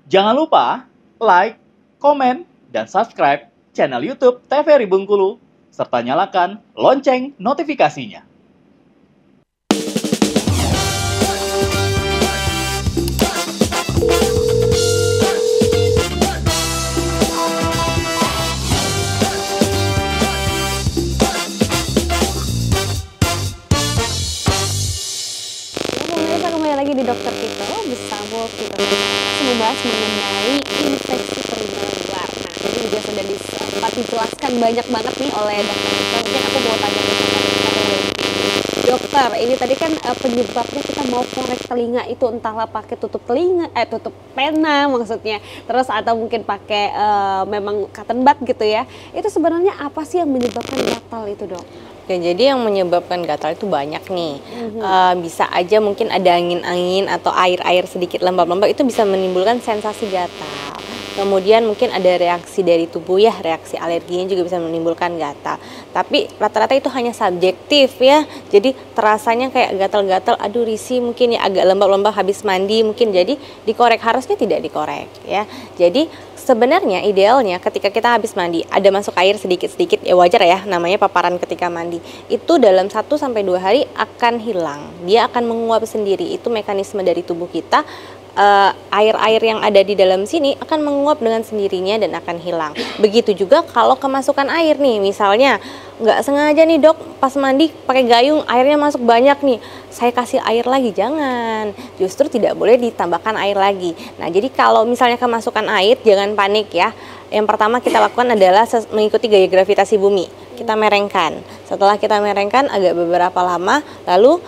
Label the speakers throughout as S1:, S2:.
S1: Jangan lupa like, komen, dan subscribe channel YouTube TVRI Bengkulu, serta nyalakan lonceng notifikasinya.
S2: Kembali lagi di Dokter Tito bersama kita membahas mengenai infeksi telinga luar. Nah, ini juga sudah sempat dijelaskan banyak banget nih oleh Dokter Tito. Mungkin aku mau tanya ke Dokter, ini tadi kan penyebabnya kita mau korek telinga itu entahlah pakai tutup telinga, tutup pena maksudnya, terus atau mungkin pakai memang cotton bud gitu ya. Itu sebenarnya apa sih yang menyebabkan gatal itu, Dok?
S3: Oke, jadi yang menyebabkan gatal itu banyak nih. Bisa aja mungkin ada angin-angin atau air-air sedikit lembab-lembab, itu bisa menimbulkan sensasi gatal. Kemudian mungkin ada reaksi dari tubuh ya, reaksi alerginya juga bisa menimbulkan gatal. Tapi rata-rata itu hanya subjektif ya. Jadi terasanya kayak gatal-gatal, aduh risih mungkin ya, agak lembab-lembab habis mandi mungkin, jadi dikorek, harusnya tidak dikorek ya. Jadi sebenarnya idealnya ketika kita habis mandi ada masuk air sedikit-sedikit, ya wajar ya, namanya paparan ketika mandi. Itu dalam 1-2 hari akan hilang. Dia akan menguap sendiri. Itu mekanisme dari tubuh kita. Air-air yang ada di dalam sini akan menguap dengan sendirinya dan akan hilang. Begitu juga kalau kemasukan air nih, misalnya nggak sengaja nih dok, pas mandi pakai gayung airnya masuk banyak nih, saya kasih air lagi, jangan. Justru tidak boleh ditambahkan air lagi. Nah jadi kalau misalnya kemasukan air, jangan panik ya. Yang pertama kita lakukan adalah mengikuti gaya gravitasi bumi. Kita merengkan. Setelah kita merengkan agak beberapa lama, lalu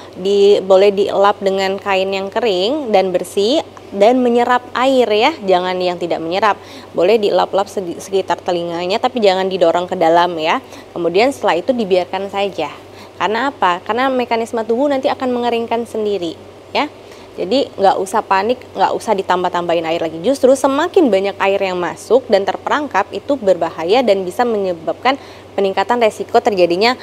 S3: boleh dielap dengan kain yang kering dan bersih dan menyerap air ya, jangan yang tidak menyerap. Boleh dielap-elap sekitar telinganya, tapi jangan didorong ke dalam ya. Kemudian setelah itu dibiarkan saja. Karena apa? Karena mekanisme tubuh nanti akan mengeringkan sendiri ya. Jadi nggak usah panik, nggak usah ditambah-tambahin air lagi. Justru semakin banyak air yang masuk dan terperangkap itu berbahaya dan bisa menyebabkan peningkatan resiko terjadinya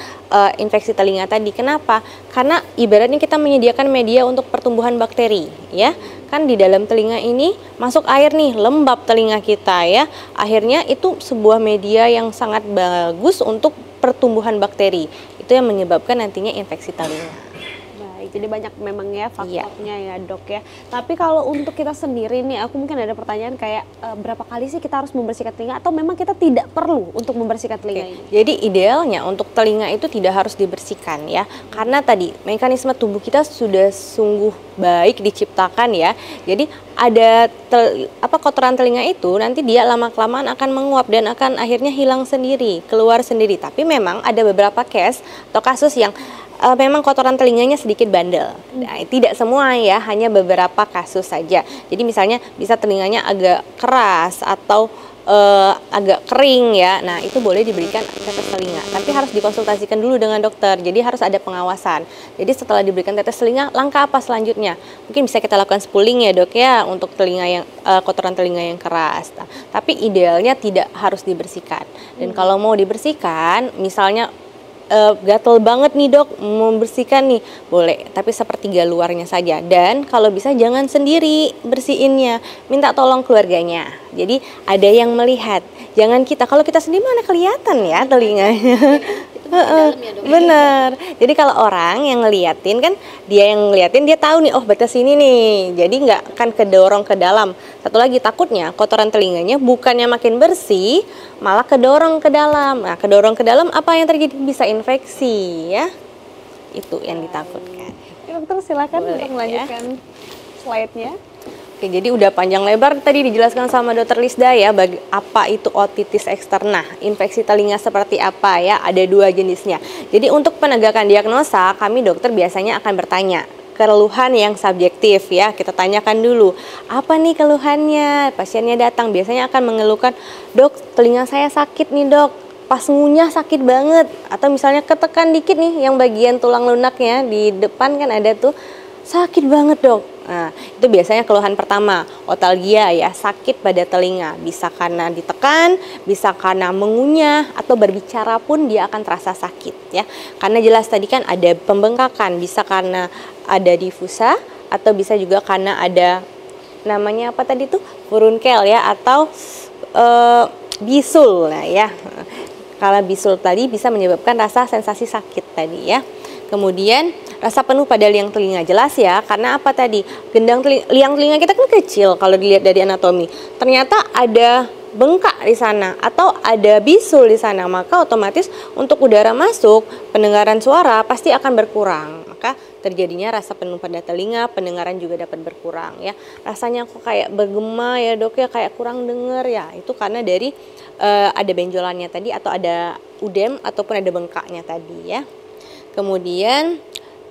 S3: infeksi telinga tadi. Kenapa? Karena ibaratnya kita menyediakan media untuk pertumbuhan bakteri ya. Kan di dalam telinga ini masuk air nih, lembab telinga kita ya. Akhirnya itu sebuah media yang sangat bagus untuk pertumbuhan bakteri. Itu yang menyebabkan nantinya infeksi telinga.
S2: Jadi banyak memang ya faktornya ya dok ya. Tapi kalau untuk kita sendiri nih, aku mungkin ada pertanyaan kayak berapa kali sih kita harus membersihkan telinga, atau memang kita tidak perlu untuk membersihkan telinga ini?
S3: Jadi idealnya untuk telinga itu tidak harus dibersihkan ya, karena tadi mekanisme tubuh kita sudah sungguh baik diciptakan ya. Jadi ada kotoran telinga itu nanti dia lama-kelamaan akan menguap dan akan akhirnya hilang sendiri, keluar sendiri. Tapi memang ada beberapa case atau kasus yang memang kotoran telinganya sedikit bandel. Nah, tidak semua ya, hanya beberapa kasus saja. Jadi misalnya bisa telinganya agak keras atau agak kering ya. Nah, itu boleh diberikan tetes telinga. Tapi harus dikonsultasikan dulu dengan dokter. Jadi harus ada pengawasan. Jadi setelah diberikan tetes telinga, langkah apa selanjutnya? Mungkin bisa kita lakukan spooling ya dok ya, untuk telinga yang kotoran telinga yang keras. Nah, tapi idealnya tidak harus dibersihkan. Dan kalau mau dibersihkan, misalnya gatel banget nih dok, membersihkan nih, boleh, tapi sepertiga luarnya saja. Dan kalau bisa jangan sendiri bersihinnya, minta tolong keluarganya. Jadi ada yang melihat, jangan kita. Kalau kita sendiri mana kelihatan ya telinganya. Bener. Jadi kalau orang yang ngeliatin kan, dia yang ngeliatin, dia tahu nih, oh batas ini nih. Jadi nggak akan kedorong ke dalam. Satu lagi takutnya kotoran telinganya bukannya makin bersih, malah kedorong ke dalam. Nah, kedorong ke dalam apa yang terjadi? Bisa infeksi ya. Itu yang ditakutkan.
S2: Dokter silakan untuk melanjutkan slide-nya.
S3: Oke, jadi udah panjang lebar tadi dijelaskan sama Dokter Lisda ya, apa itu otitis eksterna, infeksi telinga seperti apa ya, ada 2 jenisnya. Jadi untuk penegakan diagnosa, kami dokter biasanya akan bertanya keluhan yang subjektif ya, kita tanyakan dulu, apa nih keluhannya, pasiennya datang, biasanya akan mengeluhkan, dok telinga saya sakit nih dok, pas ngunyah sakit banget, atau misalnya ketekan dikit nih, yang bagian tulang lunaknya di depan kan ada tuh, sakit banget dok. Nah, itu biasanya keluhan pertama, otalgia ya, sakit pada telinga. Bisa karena ditekan, bisa karena mengunyah, atau berbicara pun dia akan terasa sakit ya. Karena jelas tadi kan ada pembengkakan, bisa karena ada difusa, atau bisa juga karena ada namanya apa tadi tuh, furunkel ya, atau bisul. Nah ya, kalau bisul tadi bisa menyebabkan rasa sensasi sakit tadi ya. Kemudian rasa penuh pada liang telinga, jelas ya, karena apa tadi, liang telinga kita kan kecil kalau dilihat dari anatomi. Ternyata ada bengkak di sana atau ada bisul di sana, maka otomatis untuk udara masuk, pendengaran suara pasti akan berkurang. Maka terjadinya rasa penuh pada telinga, pendengaran juga dapat berkurang ya. Rasanya kok kayak bergema ya dok ya, kayak kurang dengar ya, itu karena dari ada benjolannya tadi, atau ada udem ataupun ada bengkaknya tadi ya. Kemudian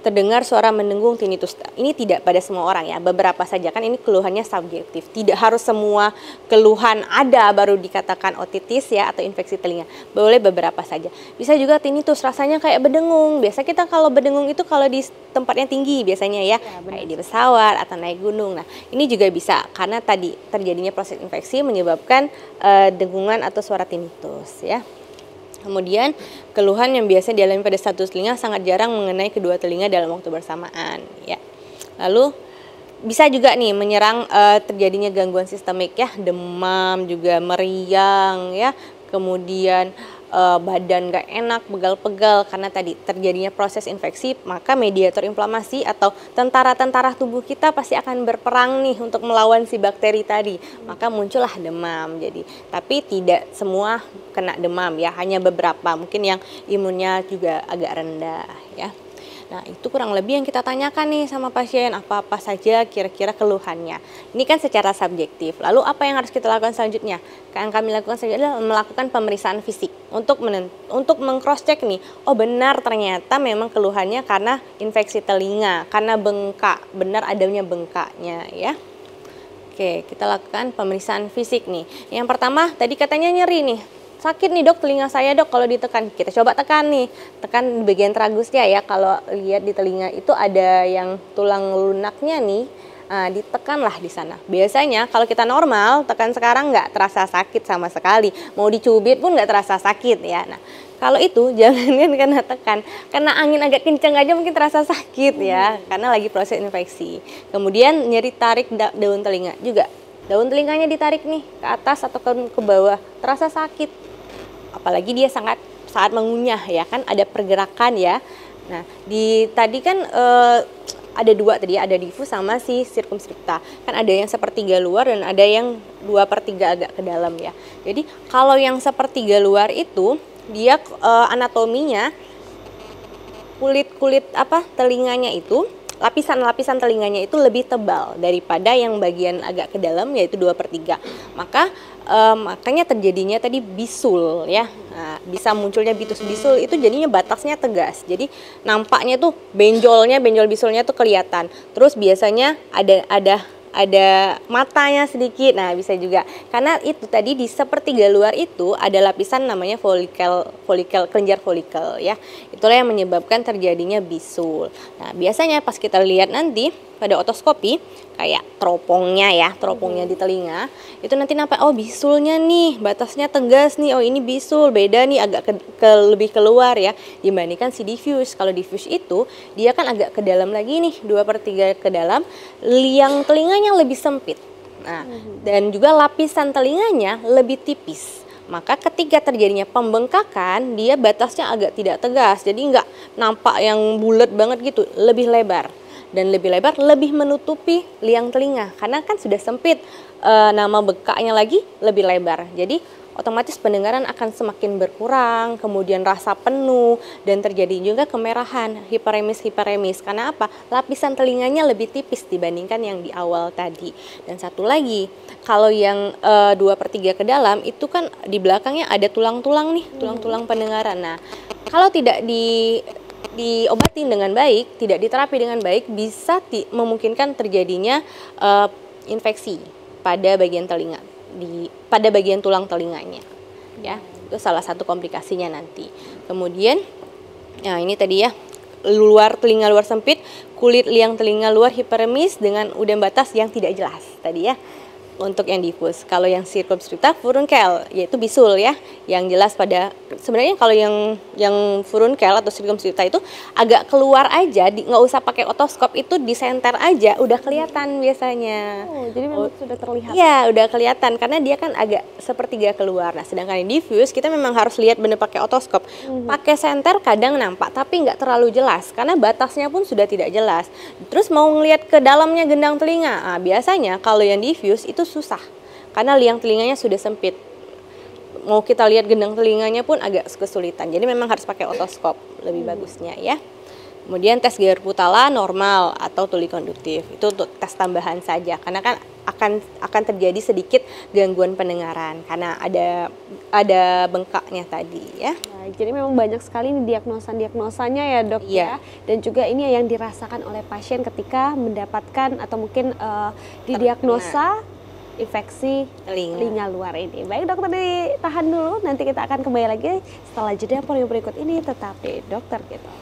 S3: terdengar suara mendengung, tinnitus. Ini tidak pada semua orang ya, beberapa saja, kan ini keluhannya subjektif. Tidak harus semua keluhan ada baru dikatakan otitis ya, atau infeksi telinga. Boleh beberapa saja. Bisa juga tinnitus, rasanya kayak berdengung. Biasa kita kalau berdengung itu kalau di tempatnya tinggi biasanya ya, kayak di pesawat atau naik gunung. Nah ini juga bisa karena tadi terjadinya proses infeksi menyebabkan dengungan atau suara tinnitus ya. Kemudian keluhan yang biasa dialami pada satu telinga sangat jarang mengenai kedua telinga dalam waktu bersamaan ya. Lalu bisa juga nih menyerang terjadinya gangguan sistemik ya, demam, juga meriang ya. Kemudian badan gak enak, pegal-pegal karena tadi terjadinya proses infeksi, maka mediator inflamasi atau tentara-tentara tubuh kita pasti akan berperang nih untuk melawan si bakteri tadi, maka muncullah demam. Jadi tapi tidak semua kena demam ya, hanya beberapa mungkin yang imunnya juga agak rendah ya. Nah itu kurang lebih yang kita tanyakan nih sama pasien, apa-apa saja kira-kira keluhannya. Ini kan secara subjektif. Lalu apa yang harus kita lakukan selanjutnya? Yang kami lakukan selanjutnya adalah melakukan pemeriksaan fisik untuk meng-cross check nih, oh benar ternyata memang keluhannya karena infeksi telinga, karena bengkak, benar adanya bengkaknya ya. Oke, kita lakukan pemeriksaan fisik nih. Yang pertama tadi katanya nyeri nih. Sakit nih dok, telinga saya dok kalau ditekan. Kita coba tekan nih, tekan di bagian tragusnya ya. Kalau lihat di telinga itu ada yang tulang lunaknya nih, ditekanlah di sana. Biasanya kalau kita normal, tekan sekarang nggak terasa sakit sama sekali. Mau dicubit pun nggak terasa sakit ya. Nah kalau itu jangan karena tekan, karena angin agak kencang aja mungkin terasa sakit ya, karena lagi proses infeksi. Kemudian nyeri tarik daun telinga juga. Daun telinganya ditarik nih ke atas atau ke bawah, terasa sakit. Apalagi dia saat mengunyah ya kan, ada pergerakan ya. Nah tadi kan ada dua tadi, ada diffus sama si circumscripta. Kan ada yang sepertiga luar dan ada yang 2/3 agak ke dalam ya. Jadi kalau yang sepertiga luar itu dia anatominya kulit telinganya itu, lapisan telinganya itu lebih tebal daripada yang bagian agak ke dalam, yaitu 2/3. Makanya terjadinya tadi bisul ya. Nah, bisa munculnya bisul itu jadinya batasnya tegas. Jadi nampaknya tuh benjol bisulnya tuh kelihatan. Terus biasanya ada matanya sedikit. Nah, bisa juga. Karena itu tadi di sepertiga luar itu ada lapisan namanya kelenjar folikel ya. Itulah yang menyebabkan terjadinya bisul. Nah, biasanya pas kita lihat nanti pada otoskopi kayak teropongnya di telinga, itu nanti nampak oh bisulnya nih, batasnya tegas nih. Oh, ini bisul, beda nih agak lebih keluar ya dibandingkan si diffuse. Kalau diffuse itu dia kan agak ke dalam lagi nih, 2/3 ke dalam, liang telinganya lebih sempit. Nah, dan juga lapisan telinganya lebih tipis. Maka ketika terjadinya pembengkakan, dia batasnya agak tidak tegas. Jadi nggak nampak yang bulat banget gitu, lebih lebar. Dan lebih lebar, lebih menutupi liang telinga. Karena kan sudah sempit, nama bengkaknya lagi lebih lebar. Jadi otomatis pendengaran akan semakin berkurang, kemudian rasa penuh, dan terjadi juga kemerahan, hiperemis. Karena apa? Lapisan telinganya lebih tipis dibandingkan yang di awal tadi. Dan satu lagi, kalau yang 2/3 ke dalam, itu kan di belakangnya ada tulang-tulang nih, tulang-tulang pendengaran. Nah, kalau tidak diobatin dengan baik, tidak diterapi dengan baik, bisa memungkinkan terjadinya infeksi pada bagian telinga, pada bagian tulang telinganya ya. Itu salah satu komplikasinya nanti. Kemudian nah ini tadi ya, telinga luar sempit, kulit liang telinga luar hiperemis dengan udem batas yang tidak jelas tadi ya. untuk yang difus. Kalau yang circumscripta furunkel yaitu bisul ya, yang jelas pada sebenarnya kalau yang furunkel atau circumscripta itu agak keluar aja, nggak usah pakai otoskop, itu disenter aja udah kelihatan biasanya.
S2: Oh, jadi memang sudah terlihat.
S3: Iya, udah kelihatan karena dia kan agak sepertiga keluar. Nah, sedangkan yang diffuse kita memang harus lihat bener pakai otoskop. Pakai senter kadang nampak tapi nggak terlalu jelas karena batasnya pun sudah tidak jelas. Terus mau ngelihat ke dalamnya gendang telinga, nah, biasanya kalau yang diffuse itu susah karena liang telinganya sudah sempit. Mau kita lihat gendang telinganya pun agak kesulitan. Jadi memang harus pakai otoskop lebih bagusnya ya. Kemudian tes Gear Putala normal atau tuli konduktif. Itu untuk tes tambahan saja karena kan akan terjadi sedikit gangguan pendengaran karena ada bengkaknya tadi ya.
S2: Nah, jadi memang banyak sekali nih diagnosanya ya dok ya. Dan juga ini yang dirasakan oleh pasien ketika mendapatkan atau mungkin didiagnosa infeksi telinga luar ini. Baik dokter, ditahan dulu, nanti kita akan kembali lagi setelah jeda yang berikut ini, tetap di Dokter Kita.